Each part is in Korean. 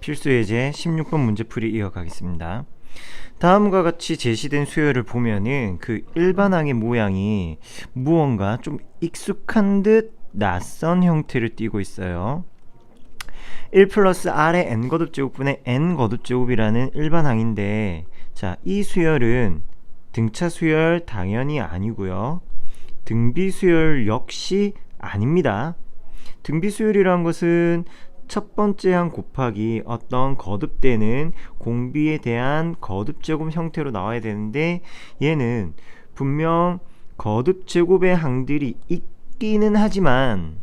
필수 예제 16번 문제풀이 이어가겠습니다. 다음과 같이 제시된 수열을 보면은 그 일반항의 모양이 무언가 좀 익숙한 듯 낯선 형태를 띠고 있어요. 1 플러스 r의 n 거듭제곱분의 n 거듭제곱이라는 일반항인데, 자, 이 수열은 등차 수열 당연히 아니고요. 등비 수열 역시 아닙니다. 등비 수열이란 것은 첫 번째 항 곱하기 어떤 거듭되는 공비에 대한 거듭제곱 형태로 나와야 되는데, 얘는 분명 거듭제곱의 항들이 있긴 하지만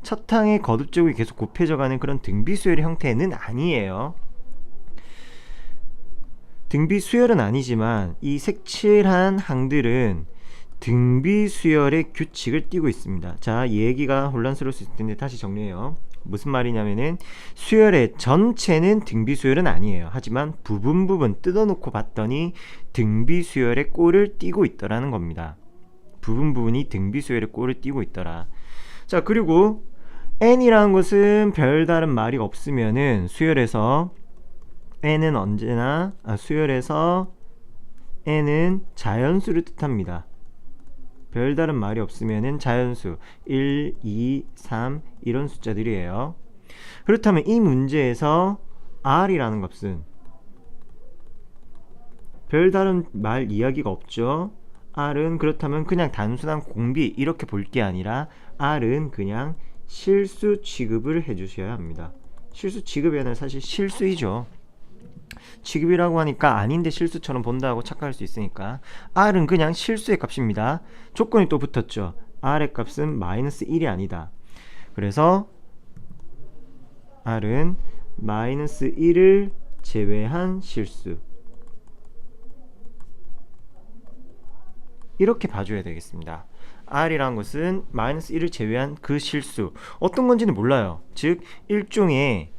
첫 항의 거듭제곱이 계속 곱해져가는 그런 등비수열의 형태는 아니에요. 등비수열은 아니지만 이 색칠한 항들은 등비수열의 규칙을 띠고 있습니다. 자, 이 얘기가 혼란스러울 수 있을 텐데 다시 정리해요. 무슨 말이냐면은 수열의 전체는 등비수열은 아니에요. 하지만 부분 뜯어놓고 봤더니 등비수열의 꼴을 띠고 있더라는 겁니다. 부분이 등비수열의 꼴을 띠고 있더라. 자, 그리고 n이라는 것은 별다른 말이 없으면은 수열에서 n은 언제나 수열에서 n은 자연수를 뜻합니다. 별다른 말이 없으면은 자연수 1, 2, 3 이런 숫자들이에요. 그렇다면 이 문제에서 r이라는 값은 별다른 말 이야기가 없죠. r은 그렇다면 그냥 단순한 공비 이렇게 볼 게 아니라 r은 그냥 실수 취급을 해주셔야 합니다. 실수 취급이 아니라 사실 실수이죠. 취급이라고 하니까 아닌데 실수처럼 본다고 착각할 수 있으니까 r은 그냥 실수의 값입니다. 조건이 또 붙었죠. r의 값은 마이너스 1이 아니다. 그래서 r은 마이너스 1을 제외한 실수, 이렇게 봐줘야 되겠습니다. r이라는 것은 마이너스 1을 제외한 그 실수, 어떤 건지는 몰라요. 즉 일종의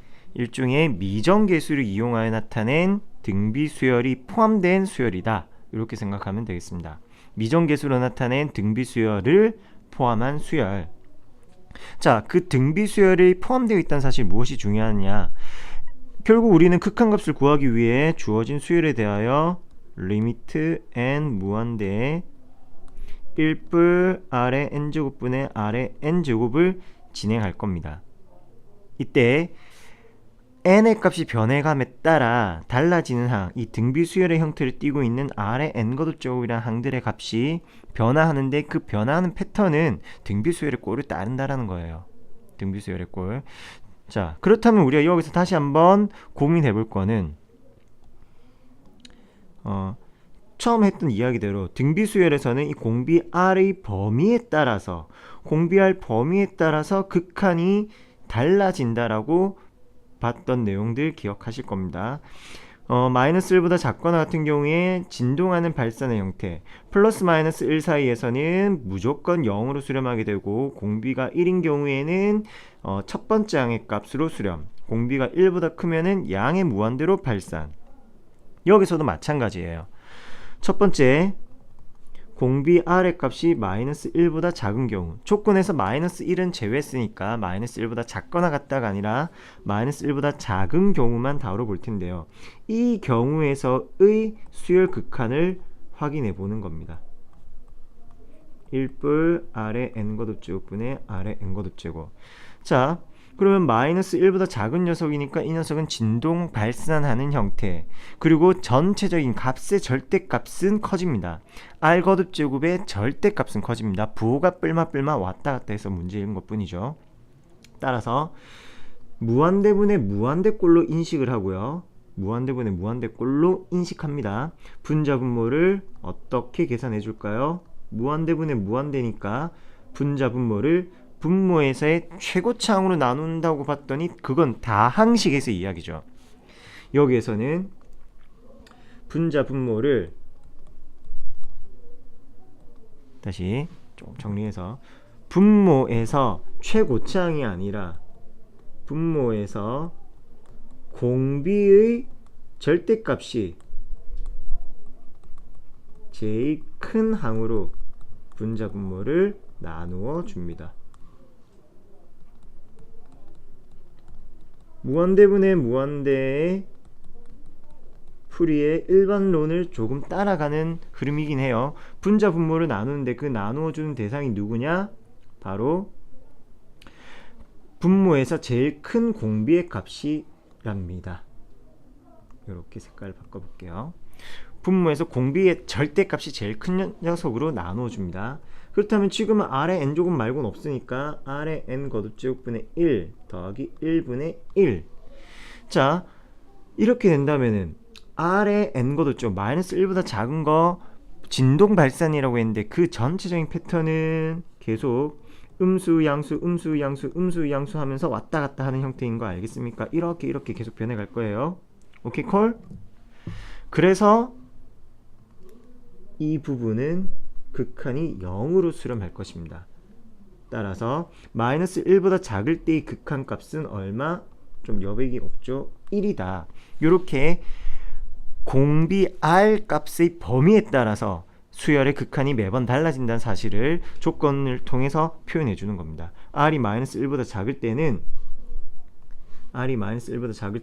미정계수를 이용하여 나타낸 등비수열이 포함된 수열이다, 이렇게 생각하면 되겠습니다. 미정계수로 나타낸 등비수열을 포함한 수열. 자, 그 등비수열이 포함되어 있다는 사실 무엇이 중요하냐, 결국 우리는 극한값을 구하기 위해 주어진 수열에 대하여 리미트 n 무한대에 1뿔 r의 n제곱분의 r의 n제곱을 진행할 겁니다. 이때 n의 값이 변해감에 따라 달라지는 항, 이 등비수열의 형태를 띠고 있는 r의 n거듭제곱이라는 항들의 값이 변화하는데, 그 변화하는 패턴은 등비수열의 꼴을 따른다라는 거예요. 등비수열의 꼴. 자, 그렇다면 우리가 여기서 다시 한번 고민해 볼 거는 처음 했던 이야기대로 등비수열에서는 이 공비 r의 범위에 따라서 극한이 달라진다라고 봤던 내용들 기억하실 겁니다. 마이너스 1보다 작거나 같은 경우에 진동하는 발산의 형태, 플러스 마이너스 1 사이에서는 무조건 0으로 수렴하게 되고, 공비가 1인 경우에는 첫 번째 양의 값으로 수렴, 공비가 1보다 크면은 양의 무한대로 발산. 여기서도 마찬가지예요. 첫 번째, 공비 r의 값이 마이너스 1보다 작은 경우, 조건에서 마이너스 1은 제외했으니까 마이너스 1보다 작거나 같다가 아니라 마이너스 1보다 작은 경우만 다뤄볼 텐데요. 이 경우에서의 수열 극한을 확인해 보는 겁니다. 1뿔 r의 n거듭제곱분의 r의 n거듭제곱. 자, 그러면 마이너스 1보다 작은 녀석이니까 이 녀석은 진동 발산하는 형태, 그리고 전체적인 값의 절대값은 커집니다. r 거듭제곱의 절대값은 커집니다. 부호가 뿔마 왔다 갔다 해서 문제인 것 뿐이죠. 따라서 무한대분의 무한대꼴로 인식을 하고요. 무한대분의 무한대꼴로 인식합니다. 분자분모를 어떻게 계산해 줄까요? 무한대분의 무한대니까 분자분모를 분모에서의 최고차항으로 나눈다고 봤더니 그건 다항식에서 이야기죠. 여기에서는 분자 분모를 다시 좀 정리해서, 분모에서 최고차항이 아니라 분모에서 공비의 절대값이 제일 큰 항으로 분자 분모를 나누어 줍니다. 무한대분의 무한대의 풀이의 일반론을 조금 따라가는 흐름이긴 해요. 분자 분모를 나누는데 그 나누어주는 대상이 누구냐? 바로 분모에서 제일 큰 공비의 값이랍니다. 이렇게 색깔을 바꿔볼게요. 분모에서 공비의 절대값이 제일 큰 녀석으로 나누어줍니다. 그렇다면 지금은 R의 n조금 말고는 없으니까 R의 n 거듭제곱분의 1 더하기 1분의 1. 자, 이렇게 된다면은 R의 n 거듭제곱 마이너스 1보다 작은 거 진동 발산이라고 했는데 그 전체적인 패턴은 계속 음수 양수 음수 양수 음수 양수 하면서 왔다 갔다 하는 형태인 거 알겠습니까? 이렇게 계속 변해갈 거예요. 오케이 콜? 그래서 이 부분은 극한이 0으로 수렴할 것입니다. 따라서 마이너스 1보다 작을 때의 극한 값은 얼마? 좀 여백이 없죠? 1이다. 이렇게 공비 R 값의 범위에 따라서 수열의 극한이 매번 달라진다는 사실을 조건을 통해서 표현해 주는 겁니다. R이 마이너스 1보다 작을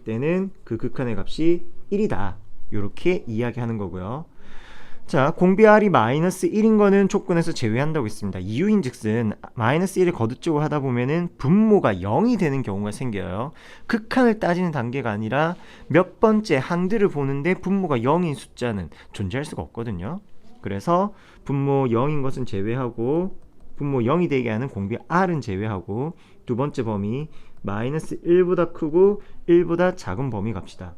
때는 그 극한의 값이 1이다. 이렇게 이야기하는 거고요. 자, 공비 R이 마이너스 1인 거는 조건에서 제외한다고 했습니다. 이유인즉슨 마이너스 1을 거듭제곱 하다 보면은 분모가 0이 되는 경우가 생겨요. 극한을 따지는 단계가 아니라 몇 번째 항들을 보는데 분모가 0인 숫자는 존재할 수가 없거든요. 그래서 분모 0인 것은 제외하고 분모 0이 되게 하는 공비 R은 제외하고 두 번째 범위 마이너스 1보다 크고 1보다 작은 범위 갑시다.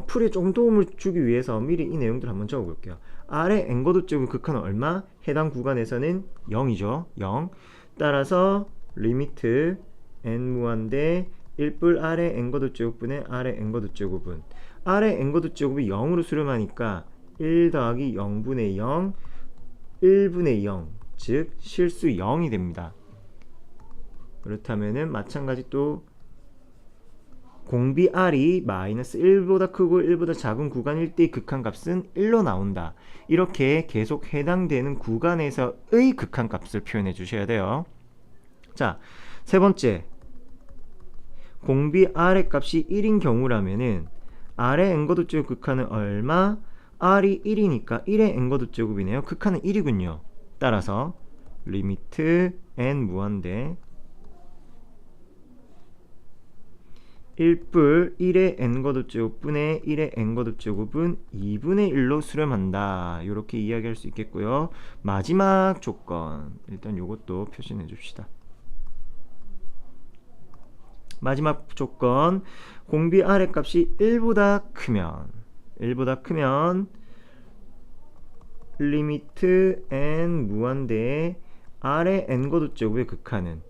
풀이에 조금 도움을 주기 위해서 미리 이 내용들 한번 적어볼게요. R의 n거듭제곱 극한은 얼마? 해당 구간에서는 0이죠. 0. 따라서 리미트 n 무한대 1뿔 R의 n거듭제곱분의 R의 n거듭제곱은 R의 n거듭제곱이 0으로 수렴하니까 1 더하기 0분의 0 1분의 0 즉 실수 0이 됩니다. 그렇다면은 마찬가지 또 공비 R이 마이너스 1보다 크고 1보다 작은 구간일 때의 극한값은 1로 나온다. 이렇게 계속 해당되는 구간에서의 극한값을 표현해 주셔야 돼요. 자, 세 번째 공비 R의 값이 1인 경우라면은 R의 n거듭제곱 극한은 얼마? R이 1이니까 1의 n거듭제곱이네요. 극한은 1이군요. 따라서 리미트 n 무한대 1뿔 1의 n거듭제곱분의 1의 n거듭제곱은 2분의 1로 수렴한다. 이렇게 이야기할 수 있겠고요. 마지막 조건 일단 이것도 표시해 줍시다. 마지막 조건 공비 R의 값이 1보다 크면 리미트 n 무한대의 R의 n거듭제곱의 극한은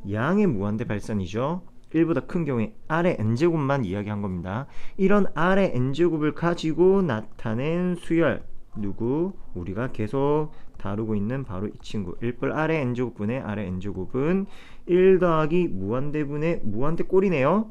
양의 무한대 발산이죠. 1보다 큰 경우에 R의 n제곱만 이야기한 겁니다. 이런 R의 n제곱을 가지고 나타낸 수열 누구? 우리가 계속 다루고 있는 바로 이 친구 1뿔 R의 n제곱분의 R의 n제곱은 1 더하기 무한대분의 무한대 꼴이네요.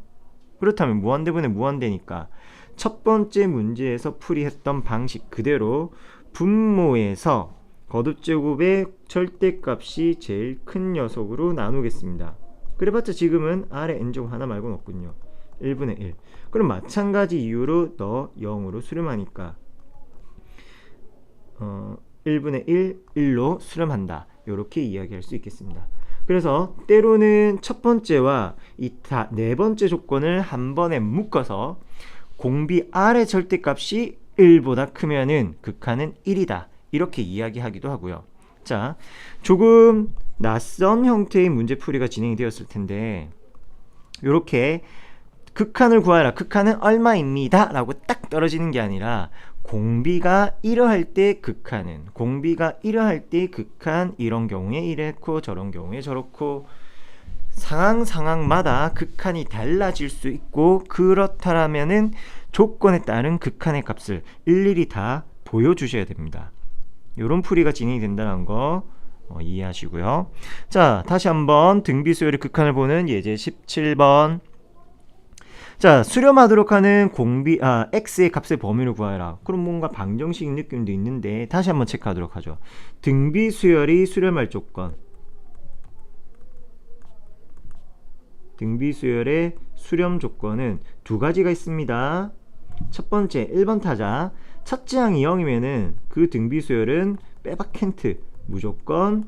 그렇다면 무한대분의 무한대니까 첫 번째 문제에서 풀이했던 방식 그대로 분모에서 거듭제곱의 절대값이 제일 큰 녀석으로 나누겠습니다. 그래봤자 지금은 R의 n제곱 하나 말고는 없군요. 1분의 1. 그럼 마찬가지 이유로 너 0으로 수렴하니까 1분의 1, 1로 수렴한다. 이렇게 이야기할 수 있겠습니다. 그래서 때로는 첫 번째와 이 네 번째 조건을 한 번에 묶어서 공비 R의 절대값이 1보다 크면은 극한은 1이다. 이렇게 이야기하기도 하고요. 자, 조금 낯선 형태의 문제풀이가 진행이 되었을 텐데 이렇게 극한을 구하라. 극한은 얼마입니다. 라고 딱 떨어지는 게 아니라 공비가 이러할 때 극한은 극한 이런 경우에 이랬고 저런 경우에 저렇고 상황마다 극한이 달라질 수 있고 그렇다면은 조건에 따른 극한의 값을 일일이 다 보여주셔야 됩니다. 이런 풀이가 진행이 된다는 거 이해하시고요. 자, 다시 한번 등비수열의 극한을 보는 예제 17번. 자, 수렴하도록 하는 x의 값의 범위를 구하라. 그럼 뭔가 방정식 느낌도 있는데 다시 한번 체크하도록 하죠. 등비수열이 수렴할 조건. 등비수열의 수렴 조건은 두 가지가 있습니다. 첫 번째, 1번 타자 첫째 항이 0이면은 그 등비수열은 빼박캔트 무조건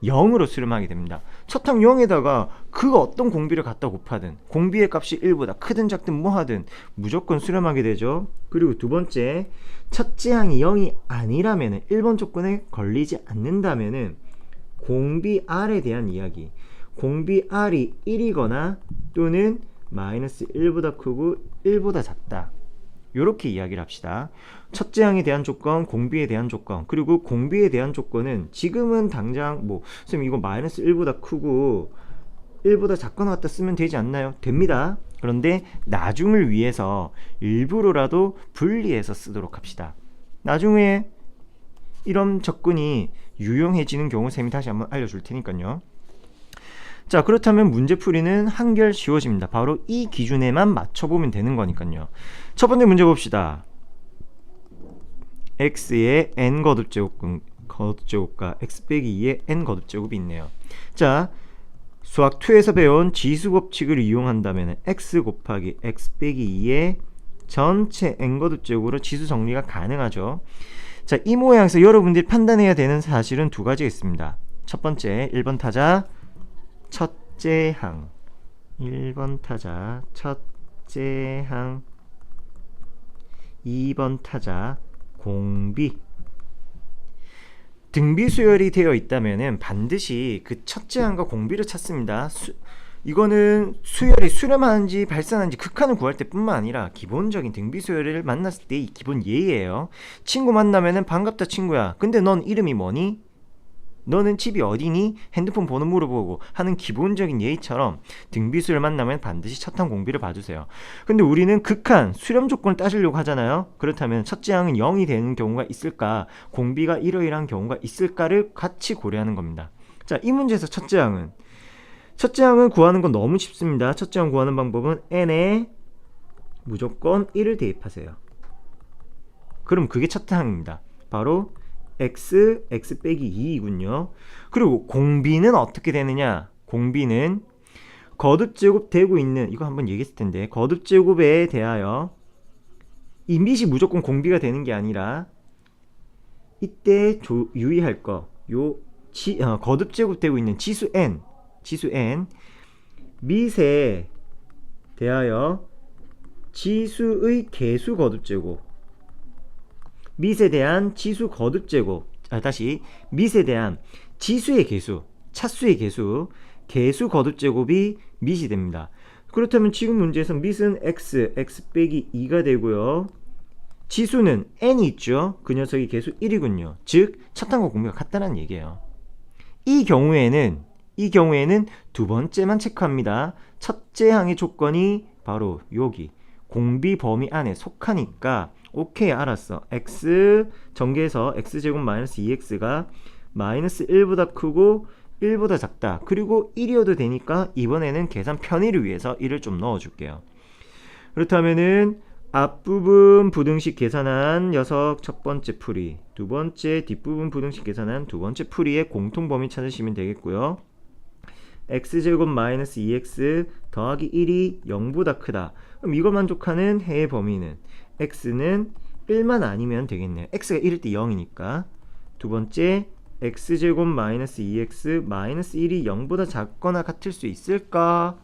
0으로 수렴하게 됩니다. 첫 항 0에다가 그 어떤 공비를 갖다 곱하든 공비의 값이 1보다 크든 작든 뭐 하든 무조건 수렴하게 되죠. 그리고 두 번째, 첫째 항이 0이 아니라면은 1번 조건에 걸리지 않는다면은 공비 R에 대한 이야기, 공비 R이 1이거나 또는 마이너스 1보다 크고 1보다 작다, 요렇게 이야기를 합시다. 첫째 항에 대한 조건, 공비에 대한 조건, 그리고 공비에 대한 조건은 지금은 당장 뭐 선생님 이거 마이너스 1보다 크고 1보다 작거나 같다 쓰면 되지 않나요? 됩니다. 그런데 나중을 위해서 일부러라도 분리해서 쓰도록 합시다. 나중에 이런 접근이 유용해지는 경우 쌤이 다시 한번 알려줄 테니까요. 자, 그렇다면 문제풀이는 한결 쉬워집니다. 바로 이 기준에만 맞춰보면 되는 거니까요. 첫 번째 문제 봅시다. x의 n 거듭제곱과 x 빼기 2의 n 거듭제곱이 있네요. 자, 수학 2에서 배운 지수법칙을 이용한다면 x 곱하기 x 빼기 2의 전체 n 거듭제곱으로 지수 정리가 가능하죠. 자, 이 모양에서 여러분들이 판단해야 되는 사실은 두 가지가 있습니다. 첫 번째, 1번 타자 첫째 항, 1번 타자 첫째 항, 2번 타자 공비. 등비수열이 되어 있다면 반드시 그 첫째 항과 공비를 찾습니다. 이거는 수열이 수렴하는지 발산하는지 극한을 구할 때뿐만 아니라 기본적인 등비수열을 만났을 때의 기본 예의예요. 친구 만나면은 반갑다 친구야, 근데 넌 이름이 뭐니? 너는 집이 어디니? 핸드폰 번호 물어보고 하는 기본적인 예의처럼 등비수열 만나면 반드시 첫항 공비를 봐주세요. 근데 우리는 극한 수렴 조건을 따지려고 하잖아요. 그렇다면 첫째 항은 0이 되는 경우가 있을까, 공비가 이러이러한 경우가 있을까를 같이 고려하는 겁니다. 자, 이 문제에서 첫째 항은 구하는 건 너무 쉽습니다. 첫째 항 구하는 방법은 n에 무조건 1을 대입하세요. 그럼 그게 첫째 항입니다. 바로 x 빼기 2이군요. 그리고 공비는 어떻게 되느냐? 공비는 거듭제곱 되고 있는, 이거 한번 얘기했을 텐데, 거듭제곱에 대하여 이 밑이 무조건 공비가 되는 게 아니라 이때 유의할 거, 거듭제곱 되고 있는 지수 n 밑에 대하여 지수의 개수 거듭제곱, 밑에 대한 지수 거듭제곱, 밑에 대한 지수의 개수, 차수의 개수 거듭제곱이 밑이 됩니다. 그렇다면 지금 문제에서 밑은 x 빼기 2가 되고요. 지수는 n이 있죠. 그 녀석이 개수 1이군요. 즉 첫항과 공비가 같다는 얘기예요. 이 경우에는 두 번째만 체크합니다. 첫째 항의 조건이 바로 여기 공비 범위 안에 속하니까 오케이, 알았어. x 전개해서 x제곱 마이너스 2x가 마이너스 1보다 크고 1보다 작다. 그리고 1이어도 되니까 이번에는 계산 편의를 위해서 1을 좀 넣어줄게요. 그렇다면은 앞부분 부등식 계산한 녀석 첫 번째 풀이, 두 번째 뒷부분 부등식 계산한 두 번째 풀이의 공통범위 찾으시면 되겠고요. x제곱 마이너스 2x 더하기 1이 0보다 크다. 그럼 이걸 만족하는 해의 범위는 x는 1만 아니면 되겠네요. x가 1일 때 0이니까. 두 번째, x제곱 마이너스 2x 마이너스 1이 0보다 작거나 같을 수 있을까?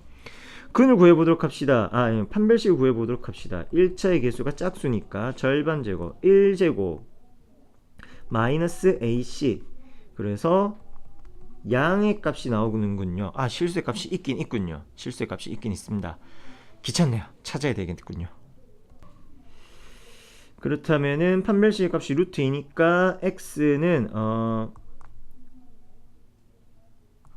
근을 구해보도록 합시다. 판별식을 구해보도록 합시다. 1차의 개수가 짝수니까 절반 제곱 1제곱 마이너스 ac, 그래서 양의 값이 나오는군요. 실수의 값이 있긴 있군요. 실수의 값이 있긴 있습니다. 귀찮네요. 찾아야 되겠군요. 그렇다면은 판별식의 값이 루트이니까 x는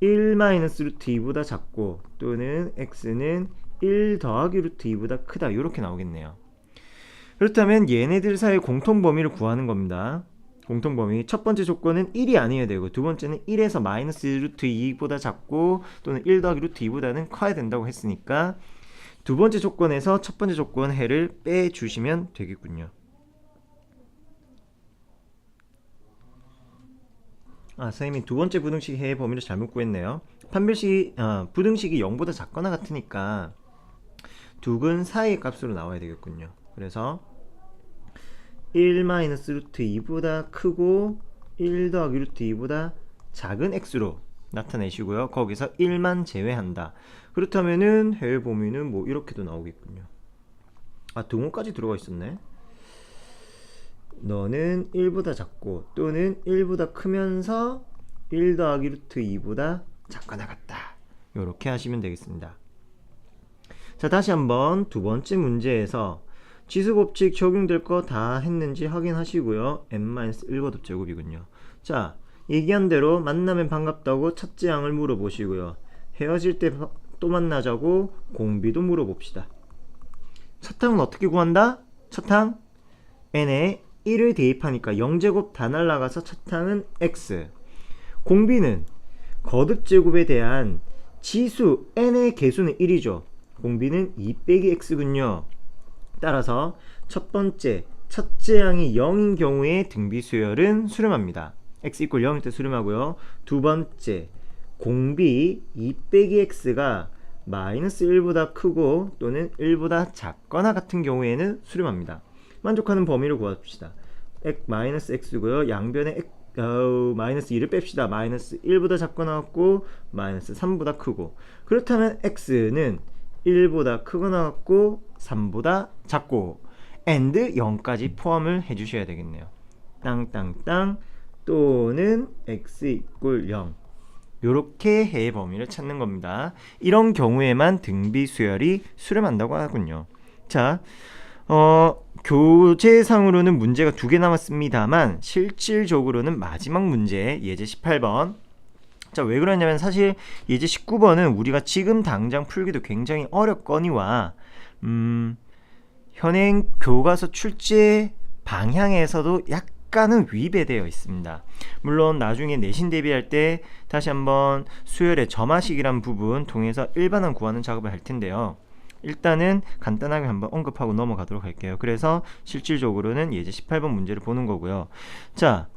1 마이너스 루트 2보다 작고 또는 x는 1 더하기 루트 2보다 크다, 이렇게 나오겠네요. 그렇다면 얘네들 사이의 공통범위를 구하는 겁니다. 공통범위 첫 번째 조건은 1이 아니어야 되고, 두 번째는 1에서 마이너스 루트 2보다 작고 또는 1 더하기 루트 2보다는 커야 된다고 했으니까 두 번째 조건에서 첫 번째 조건 해를 빼주시면 되겠군요. 선생님이 두 번째 부등식 해의 범위를 잘못 구했네요. 부등식이 0보다 작거나 같으니까 두근 사이의 값으로 나와야 되겠군요. 그래서 1 마이너스 루트 2보다 크고 1 더하기 루트 2보다 작은 x로 나타내시고요. 거기서 1만 제외한다. 그렇다면은 해외 범위는 뭐 이렇게도 나오겠군요. 아, 등호까지 들어가 있었네. 너는 1보다 작고 또는 1보다 크면서 1 더하기 루트 2보다 작거나 같다. 이렇게 하시면 되겠습니다. 자, 다시 한번 두 번째 문제에서 지수법칙 적용될 거 다 했는지 확인하시고요. n-1곱 제곱이군요. 자, 얘기한 대로 만나면 반갑다고 첫째 항을 물어보시고요. 헤어질 때 또 만나자고 공비도 물어봅시다. 첫 항은 어떻게 구한다? 첫 항 n에 1을 대입하니까 0제곱 다 날라가서 첫 항은 x. 공비는 거듭제곱에 대한 지수 n의 개수는 1이죠. 공비는 2 빼기 x군요. 따라서 첫 번째 첫째 항이 0인 경우에 등비 수열은 수렴합니다. x = 0일 때 수렴하고요. 두 번째 공비 2 빼기 x가 마이너스 1보다 크고 또는 1보다 작거나 같은 경우에는 수렴합니다. 만족하는 범위를 구합시다. 마이너스 x고요. 양변에 마이너스 2를 뺍시다. 마이너스 1보다 작거나 같고 마이너스 3보다 크고. 그렇다면 x는 1보다 크거나 같고 3보다 작고 and 0까지 포함을 해주셔야 되겠네요. 땅땅땅 또는 x = 0. 요렇게 해의 범위를 찾는 겁니다. 이런 경우에만 등비 수열이 수렴한다고 하군요. 자, 교재상으로는 문제가 2개 남았습니다만 실질적으로는 마지막 문제 예제 18번. 자, 왜 그러냐면 사실 예제 19번은 우리가 지금 당장 풀기도 굉장히 어렵거니와 현행 교과서 출제 방향에서도 약간은 위배되어 있습니다. 물론 나중에 내신 대비할 때 다시 한번 수열의 점화식이란 부분 통해서 일반항 구하는 작업을 할 텐데요. 일단은 간단하게 한번 언급하고 넘어가도록 할게요. 그래서 실질적으로는 예제 18번 문제를 보는 거고요. 자,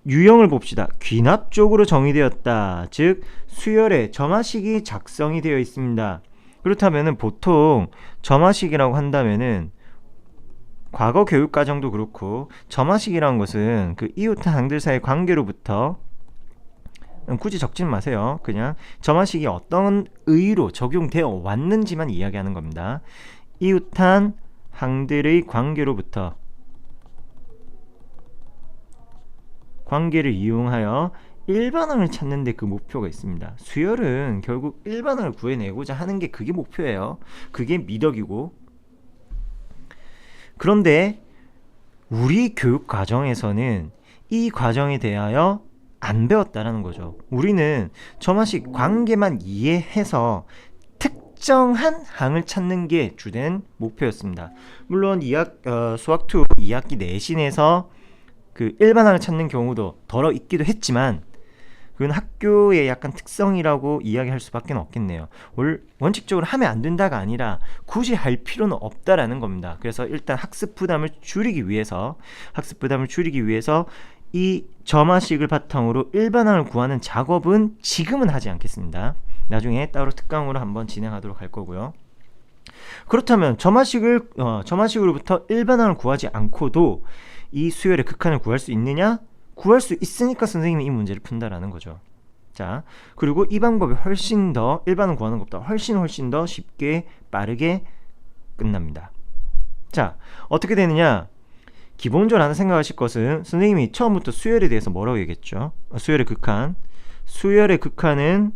유형을 봅시다. 귀납적으로 정의되었다. 즉 수열의 점화식이 작성이 되어 있습니다. 그렇다면은 보통 점화식이라고 한다면은 과거 교육과정도 그렇고 점화식이라는 것은 그 이웃한 항들 사이의 관계로부터 굳이 적지는 마세요. 그냥 점화식이 어떤 의의로 적용되어 왔는지만 이야기하는 겁니다. 이웃한 항들의 관계로부터 관계를 이용하여 일반항을 찾는데 그 목표가 있습니다. 수열은 결국 일반항을 구해내고자 하는 게 그게 목표예요. 그게 미덕이고. 그런데 우리 교육 과정에서는 이 과정에 대하여 안 배웠다라는 거죠. 우리는 점화식 관계만 이해해서 특정한 항을 찾는 게 주된 목표였습니다. 물론 수학2 2학기 내신에서 그 일반항을 찾는 경우도 덜어 있기도 했지만 그건 학교의 약간 특성이라고 이야기할 수밖에 없겠네요. 원칙적으로 하면 안 된다가 아니라 굳이 할 필요는 없다라는 겁니다. 그래서 일단 학습 부담을 줄이기 위해서 이 점화식을 바탕으로 일반항을 구하는 작업은 지금은 하지 않겠습니다. 나중에 따로 특강으로 한번 진행하도록 할 거고요. 그렇다면 점화식으로부터 일반항을 구하지 않고도 이 수열의 극한을 구할 수 있느냐? 구할 수 있으니까 선생님이 이 문제를 푼다라는 거죠. 자, 그리고 이 방법이 훨씬 더 일반항 구하는 것보다 훨씬 더 쉽게 빠르게 끝납니다. 자, 어떻게 되느냐? 기본적으로 하나 생각하실 것은 선생님이 처음부터 수열에 대해서 뭐라고 얘기했죠? 수열의 극한은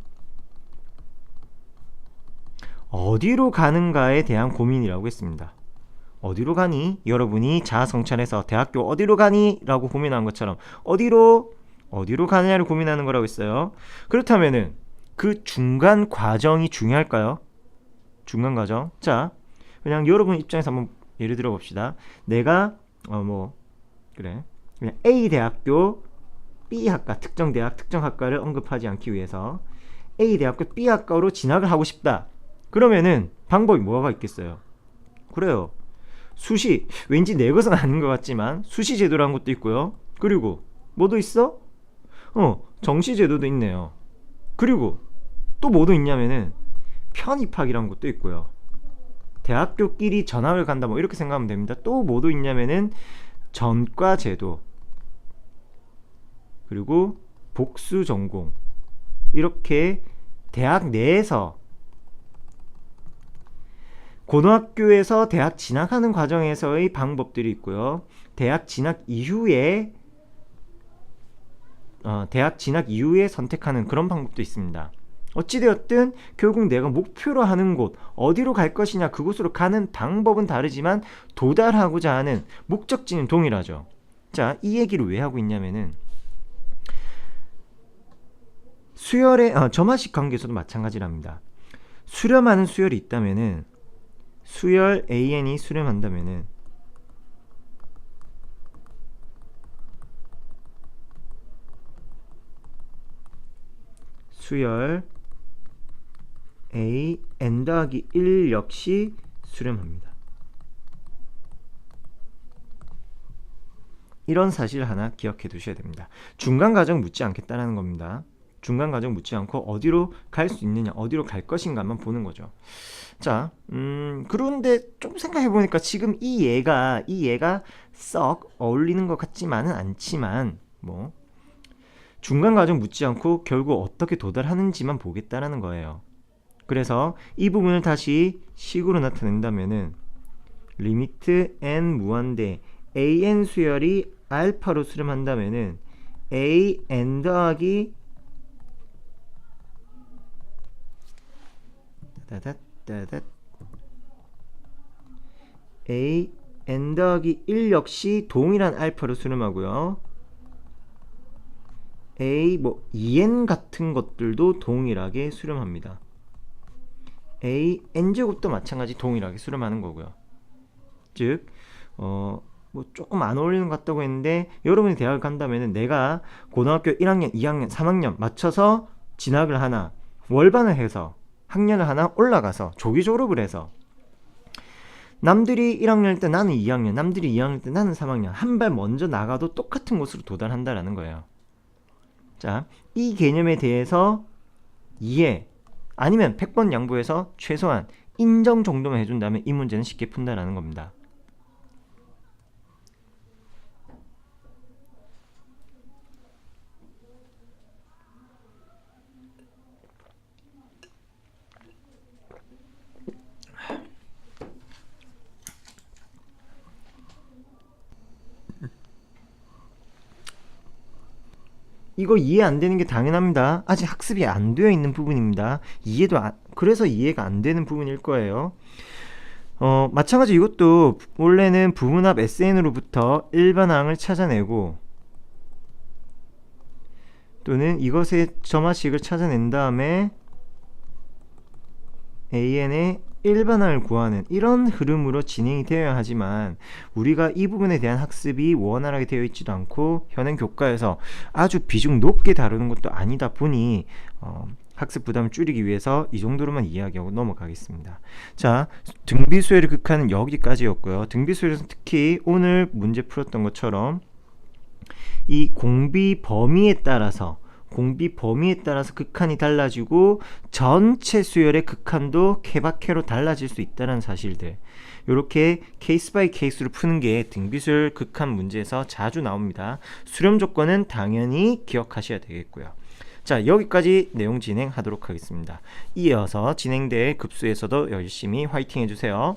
어디로 가는가에 대한 고민이라고 했습니다. 어디로 가니? 여러분이 자아성찰해서 대학교 어디로 가니? 라고 고민한 것처럼 어디로 가느냐를 고민하는 거라고 했어요. 그렇다면은 그 중간 과정이 중요할까요? 중간 과정. 자, 그냥 여러분 입장에서 한번 예를 들어 봅시다. 내가 그냥 A 대학교 B 학과, 특정 대학, 특정 학과를 언급하지 않기 위해서 A 대학교 B 학과로 진학을 하고 싶다. 그러면은 방법이 뭐가 있겠어요? 그래요. 수시, 왠지 내 것은 아닌 것 같지만 수시 제도라는 것도 있고요. 그리고 뭐도 있어? 정시 제도도 있네요. 그리고 또 뭐도 있냐면은 편입학이란 것도 있고요. 대학교끼리 전학을 간다 뭐 이렇게 생각하면 됩니다. 또 뭐도 있냐면은 전과 제도, 그리고 복수 전공, 이렇게 대학 내에서 고등학교에서 대학 진학하는 과정에서의 방법들이 있고요. 대학 진학 이후에 선택하는 그런 방법도 있습니다. 어찌되었든 결국 내가 목표로 하는 곳, 어디로 갈 것이냐, 그곳으로 가는 방법은 다르지만 도달하고자 하는 목적지는 동일하죠. 자, 이 얘기를 왜 하고 있냐면은 수열의 점화식 관계에서도 마찬가지랍니다. 수렴하는 수열이 있다면은 수열 AN이 수렴한다면은 수열 A n 더하기 1 역시 수렴합니다. 이런 사실 하나 기억해 두셔야 됩니다. 중간 과정 묻지 않겠다라는 겁니다. 중간 과정 묻지 않고 어디로 갈 수 있느냐, 어디로 갈 것인가만 보는 거죠. 자, 그런데 좀 생각해 보니까 지금 이 얘가 썩 어울리는 것 같지만은 않지만 뭐 중간 과정 묻지 않고 결국 어떻게 도달하는지만 보겠다라는 거예요. 그래서 이 부분을 다시 식으로 나타낸다면은 리미트 n 무한대 an 수열이 알파로 수렴한다면은 a n 더하기 a n 더하기 1 역시 동일한 알파로 수렴하고요. a 뭐 2n 같은 것들도 동일하게 수렴합니다. a n제곱도 마찬가지 동일하게 수렴하는 거고요. 즉 뭐 조금 안 어울리는 것 같다고 했는데 여러분이 대학을 간다면 내가 고등학교 1학년, 2학년, 3학년 맞춰서 진학을 하나, 월반을 해서 학년을 하나 올라가서 조기 졸업을 해서 남들이 1학년일 때 나는 2학년, 남들이 2학년일 때 나는 3학년, 한 발 먼저 나가도 똑같은 곳으로 도달한다라는 거예요. 자, 이 개념에 대해서 이해 아니면 100번 양보해서 최소한 인정 정도만 해준다면 이 문제는 쉽게 푼다라는 겁니다. 이거 이해 안 되는 게 당연합니다. 아직 학습이 안 되어 있는 부분입니다. 그래서 이해가 안 되는 부분일 거예요. 마찬가지 이것도 원래는 부분합 SN으로부터 일반항을 찾아내고 또는 이것의 점화식을 찾아낸 다음에 AN의 일반항을 구하는 이런 흐름으로 진행이 되어야 하지만 우리가 이 부분에 대한 학습이 원활하게 되어 있지도 않고 현행 교과에서 아주 비중 높게 다루는 것도 아니다 보니 학습 부담을 줄이기 위해서 이 정도로만 이야기하고 넘어가겠습니다. 자, 등비수열의 극한은 여기까지였고요. 등비수열에서 특히 오늘 문제 풀었던 것처럼 이 공비 범위에 따라서 극한이 달라지고 전체 수열의 극한도 케바케로 달라질 수 있다는 사실들, 이렇게 케이스 바이 케이스로 푸는 게 등비수열 극한 문제에서 자주 나옵니다. 수렴 조건은 당연히 기억하셔야 되겠고요. 자, 여기까지 내용 진행하도록 하겠습니다. 이어서 진행될 급수에서도 열심히 화이팅 해주세요.